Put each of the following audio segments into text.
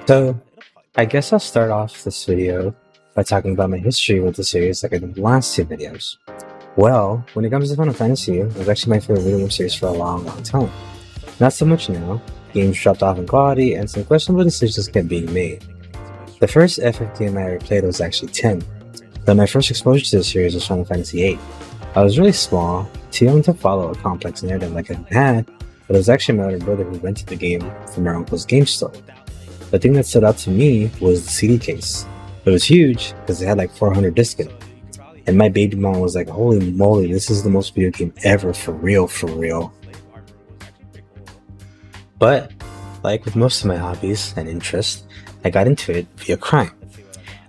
So, I guess I'll start off this video by talking about my history with the series like I did the last two videos. Well, when it comes to Final Fantasy, it was actually my favorite video game series for a long, long time. Not so much now. Games dropped off in quality, and some questionable decisions kept being made. The first FF game I ever played was actually 10, though my first exposure to the series was Final Fantasy 8. I was really small, too young to follow a complex narrative like I had, but it was actually my older brother who rented the game from our uncle's game store. The thing that stood out to me was the CD case. It was huge because it had like 400 discs in it. And my baby mom was like, holy moly, this is the most video game ever, for real, for real. But, like with most of my hobbies and interests, I got into it via crime.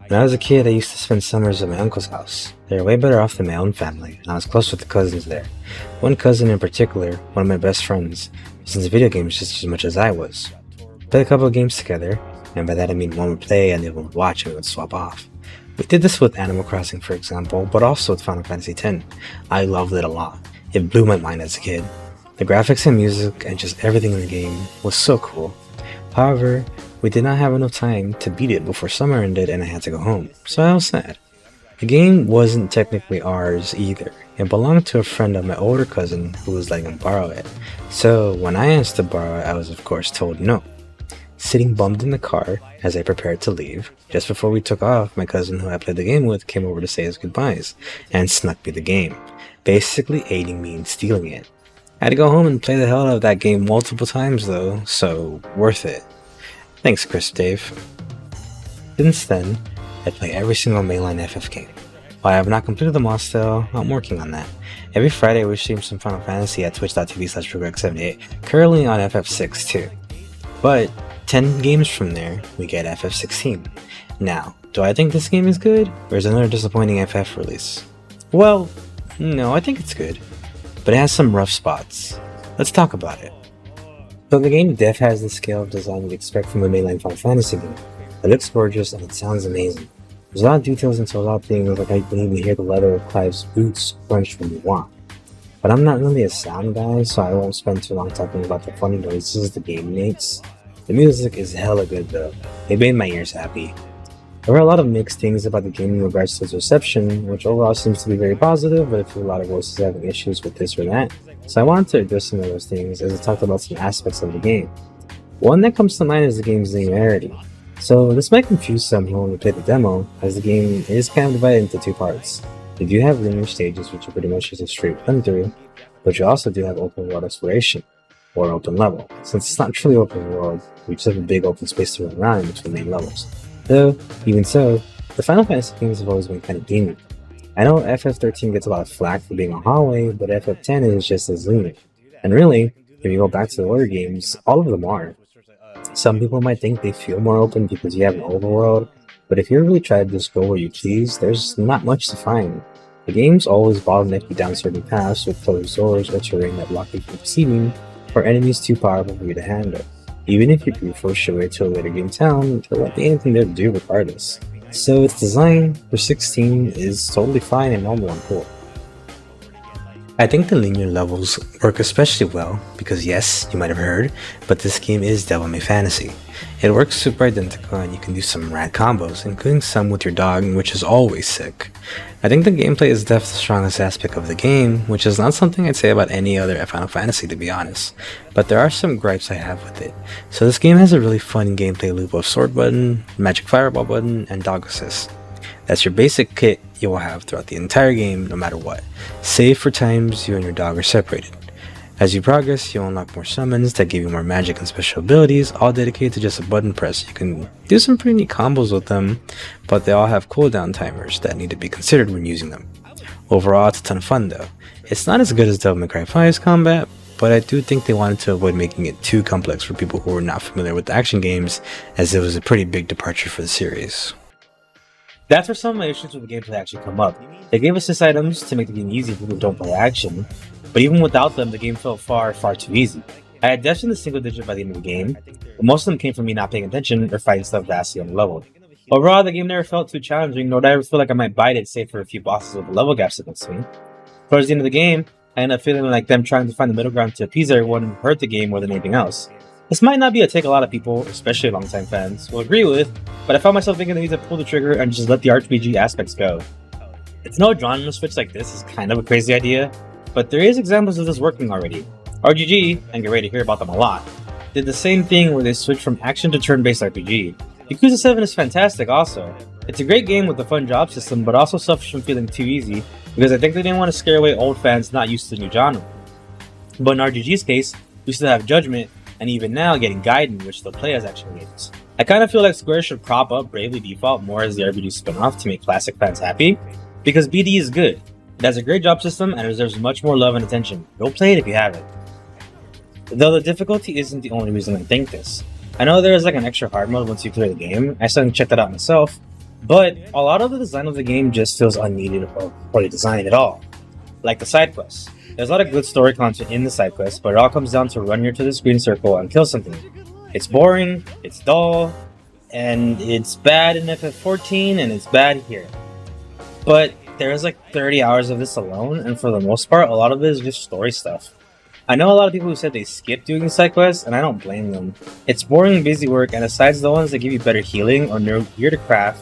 When I was a kid, I used to spend summers at my uncle's house. They were way better off than my own family, and I was close with the cousins there. One cousin in particular, one of my best friends, was into video games just as much as I was. Played a couple of games together, and by that I mean one would play and the other would watch and we would swap off. We did this with Animal Crossing, for example, but also with Final Fantasy X. I loved it a lot. It blew my mind as a kid. The graphics and music and just everything in the game was so cool. However, we did not have enough time to beat it before summer ended and I had to go home, so I was sad. The game wasn't technically ours either. It belonged to a friend of my older cousin who was letting him borrow it. So when I asked to borrow it, I was of course told no. Sitting bummed in the car as I prepared to leave, just before we took off, my cousin who I played the game with came over to say his goodbyes and snuck me the game, basically aiding me in stealing it. I had to go home and play the hell out of that game multiple times though, so worth it. Thanks, Chris Dave. Since then, I play every single mainline FF game. While I have not completed them all still, I'm working on that. Every Friday we stream some Final Fantasy at twitch.tv/Rukaview, currently on FF6 too. But 10 games from there, we get FF16. Now, do I think this game is good, or is it another disappointing FF release? Well, no, I think it's good, but it has some rough spots. Let's talk about it. So the game def has the scale of design you'd expect from a mainline Final Fantasy game. It looks gorgeous and it sounds amazing. There's a lot of details into a lot of things, like I can even hear the leather of Clive's boots crunch when you walk. But I'm not really a sound guy, so I won't spend too long talking about the funny noises the game makes. The music is hella good though. It made my ears happy. There were a lot of mixed things about the game in regards to its reception, which overall seems to be very positive, but I feel a lot of voices having issues with this or that. So I wanted to address some of those things as I talked about some aspects of the game. One that comes to mind is the game's linearity. So this might confuse some who only play the demo, as the game is kind of divided into two parts. You do have linear stages, which are pretty much just a straight run through, but you also do have open world exploration, or open level. Since it's not truly open world, we just have a big open space to run around in between main levels. Though, even so, the Final Fantasy games have always been kind of gamey. I know FF13 gets a lot of flack for being a hallway, but FF10 is just as linear. And really, if you go back to the older games, all of them are. Some people might think they feel more open because you have an overworld, but if you really try to just go where you please, there's not much to find. The games always bottleneck you down certain paths with closed doors or terrain that block you from proceeding, or enemies too powerful for you to handle. Even if you brute force your way to a later game town, there won't be anything there to do regardless. So its design for 16 is totally fine and normal and cool. I think the linear levels work especially well because yes, you might have heard, but this game is Devil May Fantasy. It works super identical and you can do some rad combos, including some with your dog, which is always sick. I think the gameplay is definitely the strongest aspect of the game, which is not something I'd say about any other Final Fantasy to be honest, but there are some gripes I have with it. So this game has a really fun gameplay loop of sword button, magic fireball button, and dog assist. That's your basic kit you will have throughout the entire game no matter what, save for times you and your dog are separated. As you progress, you'll unlock more summons that give you more magic and special abilities, all dedicated to just a button press. You can do some pretty neat combos with them, but they all have cooldown timers that need to be considered when using them. Overall, it's a ton of fun though. It's not as good as Devil May Cry 5's combat, but I do think they wanted to avoid making it too complex for people who were not familiar with the action games, as it was a pretty big departure for the series. That's where some of my issues with the gameplay actually come up. They gave us 6 items to make the game easy for people who don't play action, but even without them, the game felt far too easy. I had dashed in the single digit by the end of the game, but most of them came from me not paying attention or fighting stuff vastly on the level. Overall, the game never felt too challenging, nor did I ever feel like I might bite it save for a few bosses with the level gaps against me. Towards the end of the game, I ended up feeling like them trying to find the middle ground to appease everyone and hurt the game more than anything else. This might not be a take a lot of people, especially longtime fans, will agree with, but I found myself thinking I need to pull the trigger and just let the RPG aspects go. It's no genre switch like this is kind of a crazy idea, but there is examples of this working already. RGG, and get ready to hear about them a lot, did the same thing where they switched from action to turn-based RPG. Yakuza 7 is fantastic also. It's a great game with a fun job system, but also suffers from feeling too easy, because I think they didn't want to scare away old fans not used to the new genre. But in RGG's case, we still have Judgment, and even now getting Gaiden, which they'll play as action games. I kind of feel like Square should prop up Bravely Default more as the RPG spin-off to make classic fans happy, because BD is good. It has a great job system and deserves much more love and attention. Go play it if you haven't. Though the difficulty isn't the only reason I think this. I know there is like an extra hard mode once you clear the game, I still haven't checked that out myself, but a lot of the design of the game just feels unneeded or poorly designed at all. Like the side quests. There's a lot of good story content in the side quests, but it all comes down to run here to this green circle and kill something. It's boring, it's dull, and it's bad in FF14 and it's bad here. But there's like 30 hours of this alone, and for the most part, a lot of it is just story stuff. I know a lot of people who said they skip doing the side quests, and I don't blame them. It's boring, busy work, and aside the ones that give you better healing or new gear to craft,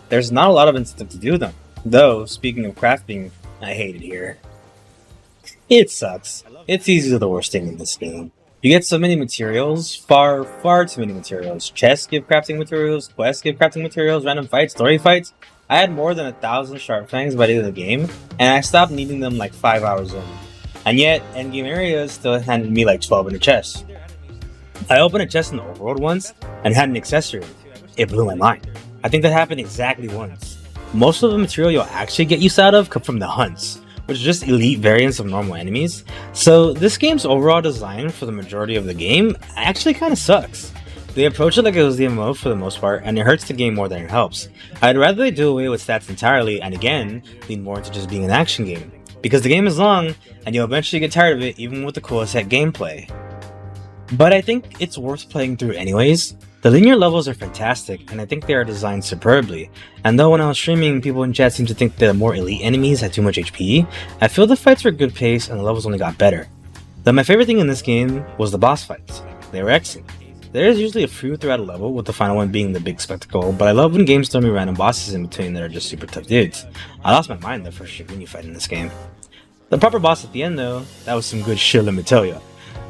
there's not a lot of incentive to do them. Though, speaking of crafting, I hate it here. It sucks. It's easily the worst thing in this game. You get so many materials, far too many materials. Chests give crafting materials, quests give crafting materials, random fights, story fights. I had more than 1,000 sharp fangs by the end of the game, and I stopped needing them like 5 hours in. And yet, endgame areas still handed me like 12 in a chest. I opened a chest in the overworld once, and had an accessory. It blew my mind. I think that happened exactly once. Most of the material you'll actually get use out of come from the hunts, which are just elite variants of normal enemies. So this game's overall design for the majority of the game actually kind of sucks. They approach it like it was the MMO for the most part, and it hurts the game more than it helps. I'd rather they do away with stats entirely and again, lean more into just being an action game. Because the game is long, and you'll eventually get tired of it even with the cool as heck gameplay. But I think it's worth playing through anyways. The linear levels are fantastic, and I think they are designed superbly. And though when I was streaming, people in chat seemed to think the more elite enemies had too much HP, I feel the fights were good pace and the levels only got better. Though my favorite thing in this game was the boss fights. They were excellent. There is usually a few throughout a level, with the final one being the big spectacle, but I love when games throw me random bosses in between that are just super tough dudes. I lost my mind the first Shibuya fight in this game. The proper boss at the end though, that was some good shit, let me tell ya.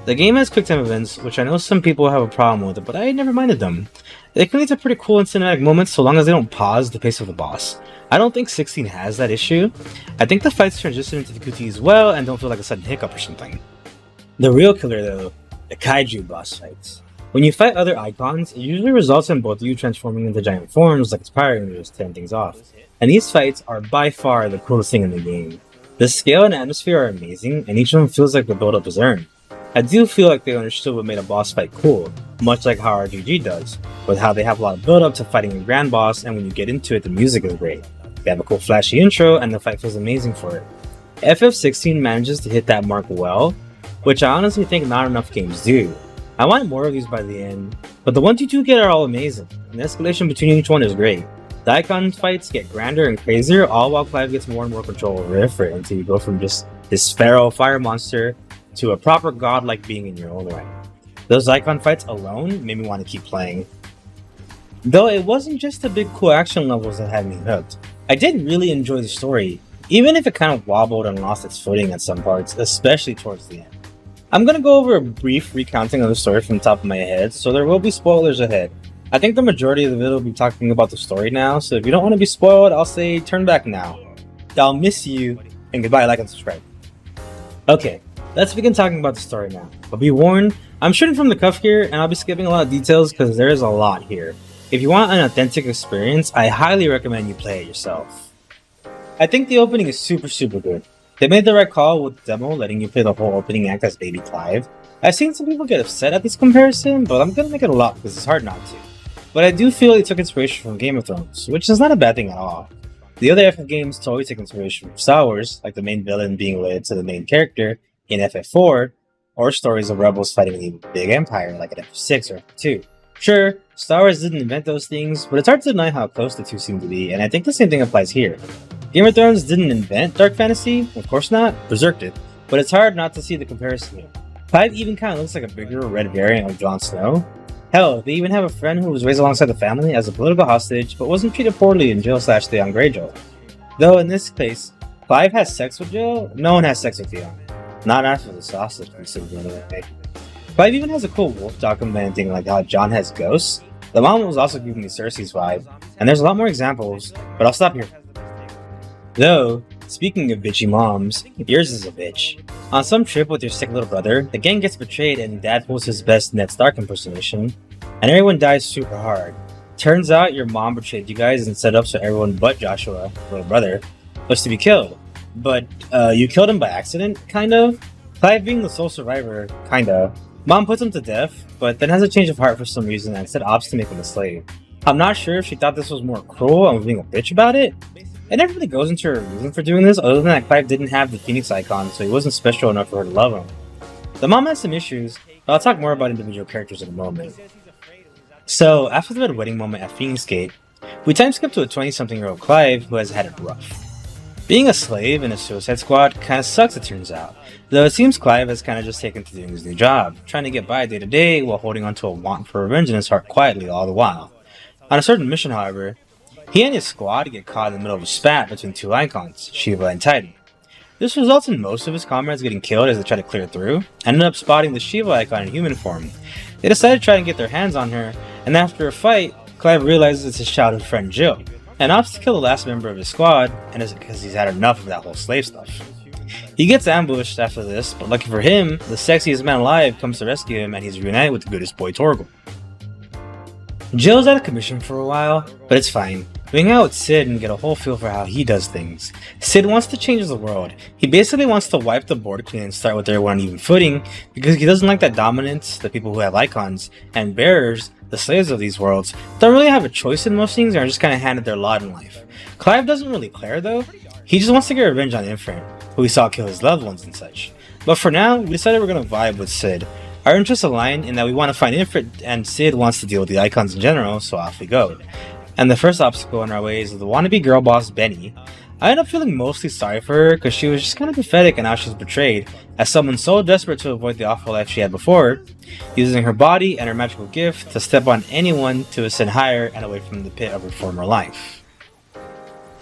The game has quick time events, which I know some people have a problem with, but I never minded them. They can lead to pretty cool and cinematic moments so long as they don't pause the pace of the boss. I don't think 16 has that issue. I think the fights transition into the QTEs well and don't feel like a sudden hiccup or something. The real killer though, the kaiju boss fights. When you fight other icons, it usually results in both of you transforming into giant forms like Aspire and just tearing things off. And these fights are by far the coolest thing in the game. The scale and atmosphere are amazing, and each of them feels like the build-up is earned. I do feel like they understood what made a boss fight cool, much like how RGG does, with how they have a lot of build-up to fighting a grand boss, and when you get into it, the music is great. They have a cool flashy intro, and the fight feels amazing for it. FF16 manages to hit that mark well, which I honestly think not enough games do. I want more of these by the end, but the ones you do get are all amazing, and the escalation between each one is great. The icon fights get grander and crazier, all while Clive gets more and more control over Ifrit until you go from just this feral fire monster to a proper godlike being in your own right. Those icon fights alone made me want to keep playing. Though it wasn't just the big cool action levels that had me hooked. I did really enjoy the story, even if it kind of wobbled and lost its footing at some parts, especially towards the end. I'm gonna go over a brief recounting of the story from the top of my head, so there will be spoilers ahead. I think the majority of the video will be talking about the story now, so if you don't want to be spoiled, I'll say turn back now. I'll miss you, and goodbye, like and subscribe. Okay, let's begin talking about the story now, but be warned, I'm shooting from the cuff here, and I'll be skipping a lot of details because there is a lot here. If you want an authentic experience, I highly recommend you play it yourself. I think the opening is super good. They made the right call with the demo letting you play the whole opening act as Baby Clive. I've seen some people get upset at this comparison, but I'm gonna make it a lot because it's hard not to. But I do feel it took inspiration from Game of Thrones, which is not a bad thing at all. The other FF games totally take inspiration from Star Wars, like the main villain being led to the main character in FF4, or stories of rebels fighting the big empire like in FF6 or FF2. Sure, Star Wars didn't invent those things, but it's hard to deny how close the two seem to be, and I think the same thing applies here. Game of Thrones didn't invent dark fantasy, of course not, Berserk did, but it's hard not to see the comparison here. Clive even kind of looks like a bigger red variant of Jon Snow. Hell, they even have a friend who was raised alongside the family as a political hostage, but wasn't treated poorly in Jill/Theon Greyjoy. Though in this case, Clive has sex with Jill, no one has sex with Theon. Not after the sausage considered anyway. Clive even has a cool wolf documenting like how Jon has ghosts. The mom was also giving me Cersei's vibe, and there's a lot more examples, but I'll stop here. Though, speaking of bitchy moms, yours is a bitch. On some trip with your sick little brother, the gang gets betrayed and Dad pulls his best Ned Stark impersonation, and everyone dies super hard. Turns out your mom betrayed you guys and set up so everyone but Joshua, little brother, was to be killed. But you killed him by accident, kind of? Clive being the sole survivor, kinda. Mom puts him to death, but then has a change of heart for some reason and instead opts to make him a slave. I'm not sure if she thought this was more cruel and was being a bitch about it. It never really goes into her reason for doing this, other than that Clive didn't have the Phoenix icon, so he wasn't special enough for her to love him. The mom has some issues, but I'll talk more about individual characters in a moment. So, after the wedding moment at Phoenix Gate, we time skip to a 20-something-year-old Clive who has had it rough. Being a slave in a Suicide Squad kinda sucks, it turns out, though it seems Clive has kinda just taken to doing his new job, trying to get by day to day while holding onto a want for revenge in his heart quietly all the while. On a certain mission, however, he and his squad get caught in the middle of a spat between two icons, Shiva and Titan. This results in most of his comrades getting killed as they try to clear through, and end up spotting the Shiva icon in human form. They decide to try and get their hands on her, and after a fight, Clive realizes it's his childhood friend Jill, and opts to kill the last member of his squad, and it's because he's had enough of that whole slave stuff. He gets ambushed after this, but lucky for him, the sexiest man alive comes to rescue him and he's reunited with the goodest boy Torgal. Jill's out of commission for a while, but it's fine. We hang out with Sid and get a whole feel for how he does things. Sid wants to change the world. He basically wants to wipe the board clean and start with everyone on even footing, because he doesn't like that dominance, the people who have icons, and bearers, the slaves of these worlds, don't really have a choice in most things and are just kind of handed their lot in life. Clive doesn't really care though. He just wants to get revenge on Inferent, who we saw kill his loved ones and such. But for now, we decided we're going to vibe with Sid. Our interests align in that we want to find Inferent, and Sid wants to deal with the icons in general, so off we go. And the first obstacle on our way is the wannabe girl boss Benny. I end up feeling mostly sorry for her because she was just kind of pathetic and how she was betrayed, as someone so desperate to avoid the awful life she had before, using her body and her magical gift to step on anyone to ascend higher and away from the pit of her former life.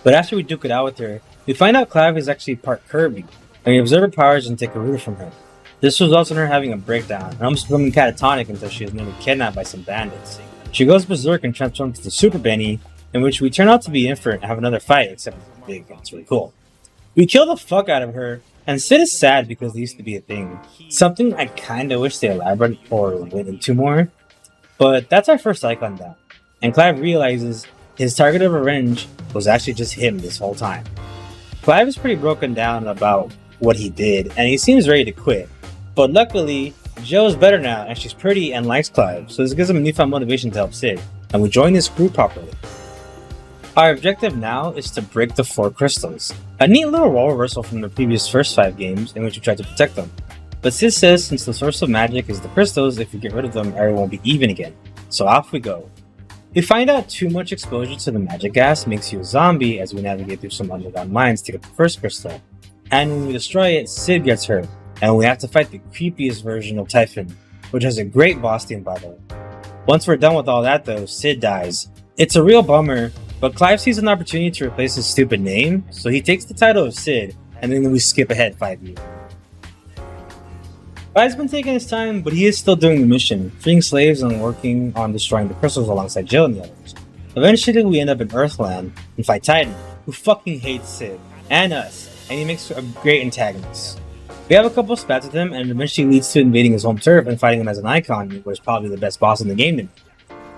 But after we duke it out with her, we find out Clive is actually part Kirby, and we observe her powers and take a root from her. This results in her having a breakdown, and almost becoming catatonic until she is nearly kidnapped by some bandits. She goes berserk and transforms to Super Benny, in which we turn out to be Inferent and have another fight, except it's big and it's really cool. We kill the fuck out of her, and Sid is sad because they used to be a thing. Something I kinda wish they elaborate or went into more. But that's our first icon down, and Clive realizes his target of revenge was actually just him this whole time. Clive is pretty broken down about what he did, and he seems ready to quit. But luckily, Jill is better now, and she's pretty and likes Clive, so this gives him a newfound motivation to help Sid, and we join his crew properly. Our objective now is to break the 4 crystals, a neat little role reversal from the previous first 5 games in which we tried to protect them. But Sid says since the source of magic is the crystals, if we get rid of them, everyone will be even again, so off we go. We find out too much exposure to the magic gas makes you a zombie as we navigate through some underground mines to get the first crystal, and when we destroy it, Sid gets hurt, and we have to fight the creepiest version of Typhon, which has a great boss theme by the way. Once we're done with all that though, Sid dies. It's a real bummer, but Clive sees an opportunity to replace his stupid name, so he takes the title of Sid, and then we skip ahead 5 years. Clive's been taking his time, but he is still doing the mission, freeing slaves and working on destroying the crystals alongside Jill and the others. Eventually we end up in Earthland and fight Titan, who fucking hates Sid, and us, and he makes a great antagonist. We have a couple spats with him, and it eventually leads to invading his home turf and fighting him as an icon, who is probably the best boss in the game to me.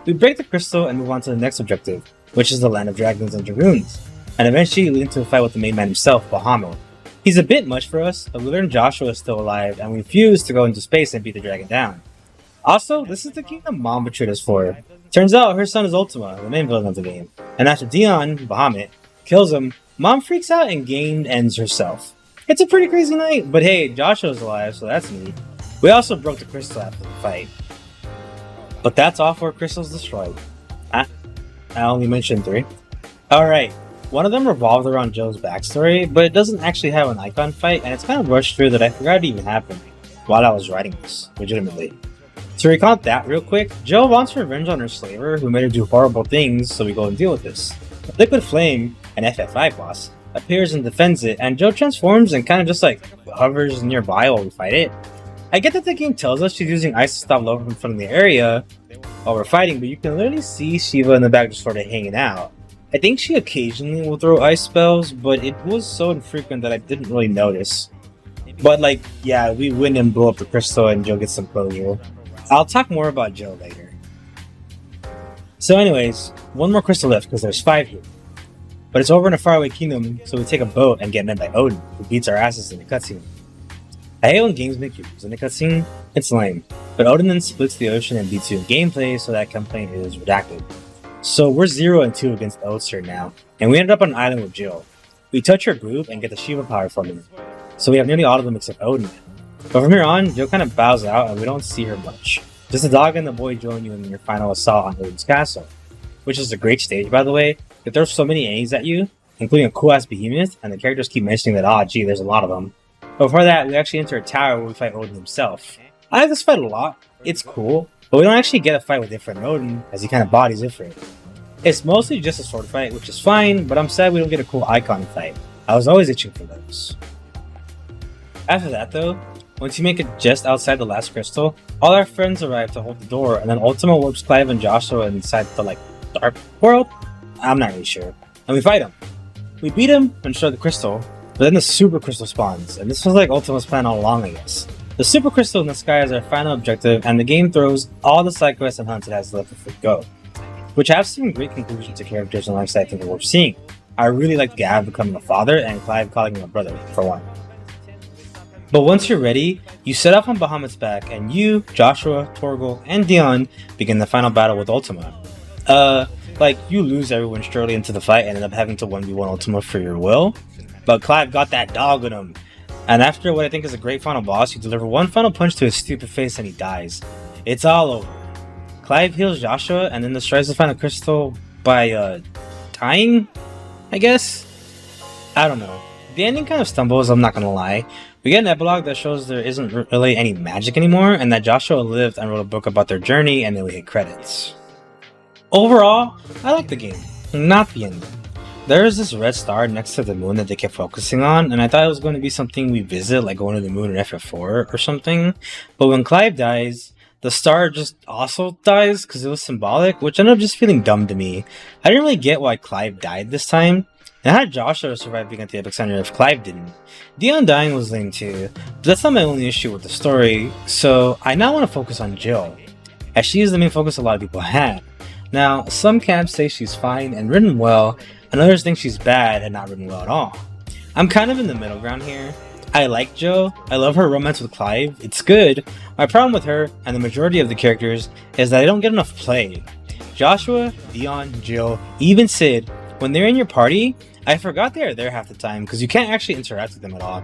We break the crystal and move on to the next objective, which is the Land of Dragons and Dragoons, and eventually lead into a fight with the main man himself, Bahamut. He's a bit much for us, but we learn Joshua is still alive, and we refuse to go into space and beat the dragon down. Also, this is the kingdom Mom betrayed us for. Turns out her son is Ultima, the main villain of the game, and after Dion, Bahamut, kills him, Mom freaks out and game ends herself. It's a pretty crazy night, but hey, Joshua's alive, so that's neat. We also broke the crystal after the fight. But that's all 4 crystals destroyed. I only mentioned 3. Alright, one of them revolved around Joe's backstory, but it doesn't actually have an icon fight, and it's kind of rushed through that I forgot it even happened. while I was writing this, legitimately. To recount that real quick, Jill wants revenge on her slaver who made her do horrible things, so we go and deal with this. Liquid Flame, an FF5 boss, appears and defends it, and Jill transforms and kind of just like hovers nearby while we fight it. I get that the game tells us she's using ice to stop lava from the area while we're fighting, but you can literally see Shiva in the back just sort of hanging out. I think she occasionally will throw ice spells, but it was so infrequent that I didn't really notice. But like, yeah, we win and blow up the crystal and Jill gets some closure. I'll talk more about Jill later. So anyways, one more crystal left because there's 5 here. But it's over in a faraway kingdom, so we take a boat and get met by Odin, who beats our asses in the cutscene. I hate when games make you lose in the cutscene, it's lame, but Odin then splits the ocean and beats you in gameplay, so that complaint is redacted. So we're 0-2 against Oster now, and we ended up on an island with Jill. We touch her group and get the Shiva power from her, so we have nearly all of them except Odin. But from here on, Jill kind of bows out and we don't see her much. Just a dog and the boy join you in your final assault on Odin's castle, which is a great stage by the way. It throws so many enemies at you, including a cool ass behemoth, and the characters keep mentioning that, gee, there's a lot of them. But before that, we actually enter a tower where we fight Odin himself. I like this fight a lot, it's cool, but we don't actually get a fight with Ifrit Odin, as he kind of bodies Ifrit. It's mostly just a sword fight, which is fine, but I'm sad we don't get a cool icon fight. I was always itching for those. After that though, once you make it just outside the last crystal, all our friends arrive to hold the door, and then Ultima warps Clive and Joshua inside the dark world? I'm not really sure. And we fight him. We beat him and destroy the crystal, but then the super crystal spawns, and this was like Ultima's plan all along, I guess. The super crystal in the sky is our final objective, and the game throws all the side quests and hunts it has left before we go, which have some great conclusions to characters and lives I think are worth seeing. I really like Gav becoming a father, and Clive calling him a brother, for one. But once you're ready, you set off on Bahamut's back, and you, Joshua, Torgal, and Dion begin the final battle with Ultima. You lose everyone straight into the fight and end up having to 1v1 Ultima for your will, but Clive got that dog in him. And after what I think is a great final boss, you deliver one final punch to his stupid face and he dies. It's all over. Clive heals Joshua and then destroys the final crystal by, dying? I guess? I don't know. The ending kind of stumbles, I'm not gonna lie. We get an epilogue that shows there isn't really any magic anymore and that Joshua lived and wrote a book about their journey, and then we hit credits. Overall, I like the game, not the ending. There is this red star next to the moon that they kept focusing on, and I thought it was going to be something we visit, like going to the moon in FF4 or something. But when Clive dies, the star just also dies because it was symbolic, which ended up just feeling dumb to me. I didn't really get why Clive died this time. And I had Joshua survive being at the Epic Center if Clive didn't. Dion dying was lame too, but that's not my only issue with the story, so I now want to focus on Jill, as she is the main focus a lot of people had. Now, some camps say she's fine and written well, and others think she's bad and not written well at all. I'm kind of in the middle ground here. I like Jill, I love her romance with Clive, it's good. My problem with her, and the majority of the characters, is that they don't get enough play. Joshua, Dion, Jill, even Sid, when they're in your party, I forgot they are there half the time because you can't actually interact with them at all.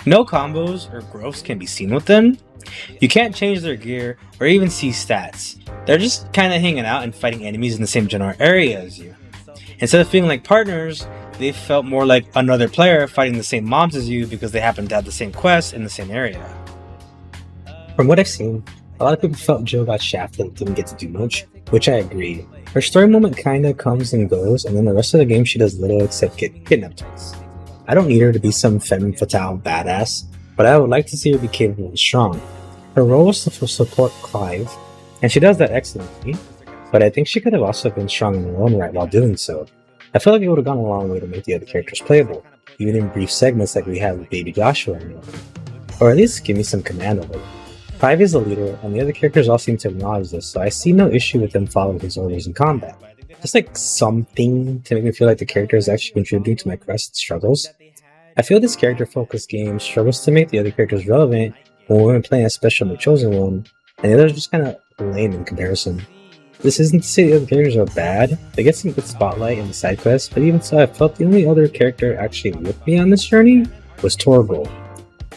No combos or growths can be seen with them. You can't change their gear or even see stats. They're just kind of hanging out and fighting enemies in the same general area as you. Instead of feeling like partners, they felt more like another player fighting the same mobs as you because they happen to have the same quests in the same area. From what I've seen, a lot of people felt Jill got shafted and didn't get to do much, which I agree. Her story moment kinda comes and goes, and then the rest of the game she does little except get kidnapped twice. I don't need her to be some femme fatale badass, but I would like to see her be capable and strong. Her role was to support Clive, and she does that excellently, but I think she could have also been strong in her own right while doing so. I feel like it would have gone a long way to make the other characters playable, even in brief segments like we have with Baby Joshua, or at least give me some command over them. Clive is the leader, and the other characters all seem to acknowledge this, so I see no issue with them following his orders in combat. Just like something to make me feel like the character is actually contributing to my quest and struggles. I feel this character-focused game struggles to make the other characters relevant when we're playing a special and chosen one, and the others are just kinda lame in comparison. This isn't to say the other characters are bad, they get some good spotlight in the side quests, but even so I felt the only other character actually with me on this journey was Torgal,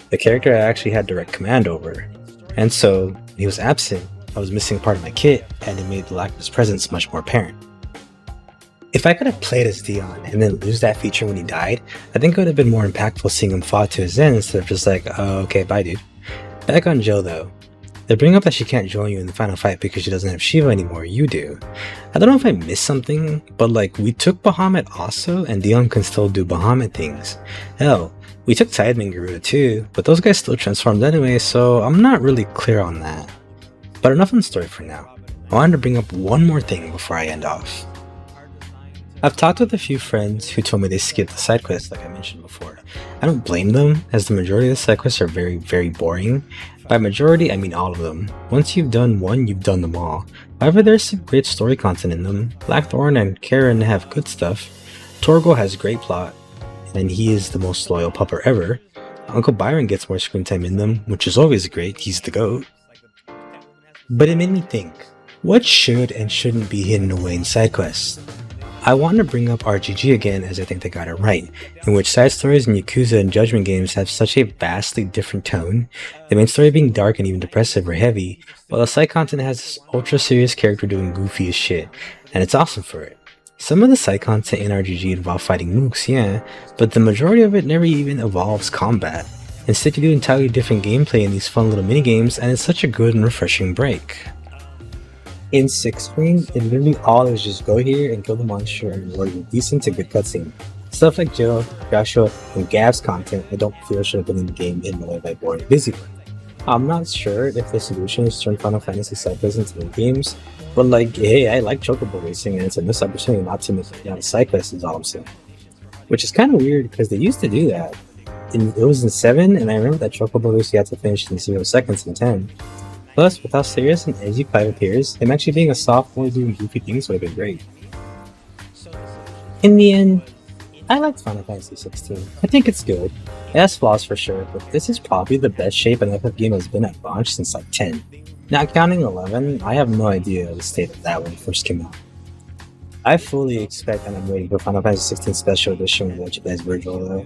the character I actually had direct command over. And so, when he was absent, I was missing part of my kit, and it made the lack of his presence much more apparent. If I could have played as Dion and then lose that feature when he died, I think it would have been more impactful seeing him fall to his end instead of just like, oh, okay, bye dude. Back on Jill though. They bring up that she can't join you in the final fight because she doesn't have Shiva anymore, you do. I don't know if I missed something, but like, we took Bahamut also, and Dion can still do Bahamut things. Hell, we took Tideman and Garuda too, but those guys still transformed anyway, so I'm not really clear on that. But enough on the story for now. I wanted to bring up one more thing before I end off. I've talked with a few friends who told me they skipped the side quests like I mentioned before. I don't blame them, as the majority of the side quests are very, very boring. By majority, I mean all of them. Once you've done one, you've done them all. However, there's some great story content in them. Blackthorn and Karen have good stuff. Torgal has great plot, and he is the most loyal pupper ever. Uncle Byron gets more screen time in them, which is always great, he's the GOAT. But it made me think, what should and shouldn't be hidden away in side quests? I want to bring up RGG again, as I think they got it right, in which side stories in Yakuza and Judgment games have such a vastly different tone, the main story being dark and even depressive or heavy, while the side content has this ultra serious character doing goofy as shit, and it's awesome for it. Some of the side content in RGG involve fighting mooks, yeah, but the majority of it never even involves combat. Instead you do entirely different gameplay in these fun little minigames, and it's such a good and refreshing break. In 6th screen, it literally all is just go here and kill the monster and reward with decent to good cutscene. Stuff like Jill, Joshua, and Gav's content I don't feel should have been in the game hidden away by boring busy work. I'm not sure if the solution is to turn Final Fantasy side quests into new games, but like, hey, I like Chocobo racing and it's a missed opportunity not to miss out on side quests is all I'm saying. Which is kind of weird because they used to do that. It was in 7, and I remember that Chocobo race you had to finish in 0 seconds in 10. Plus, with how serious and edgy 5 appears, him actually being a sophomore doing goofy things would have been great. In the end, I liked Final Fantasy 16. I think it's good. It has flaws for sure, but this is probably the best shape an FF game has been at launch since like 10. Not counting 11, I have no idea the state of that when it first came out. I fully expect and I'm waiting for Final Fantasy 16 Special Edition with Legendary Virgil though.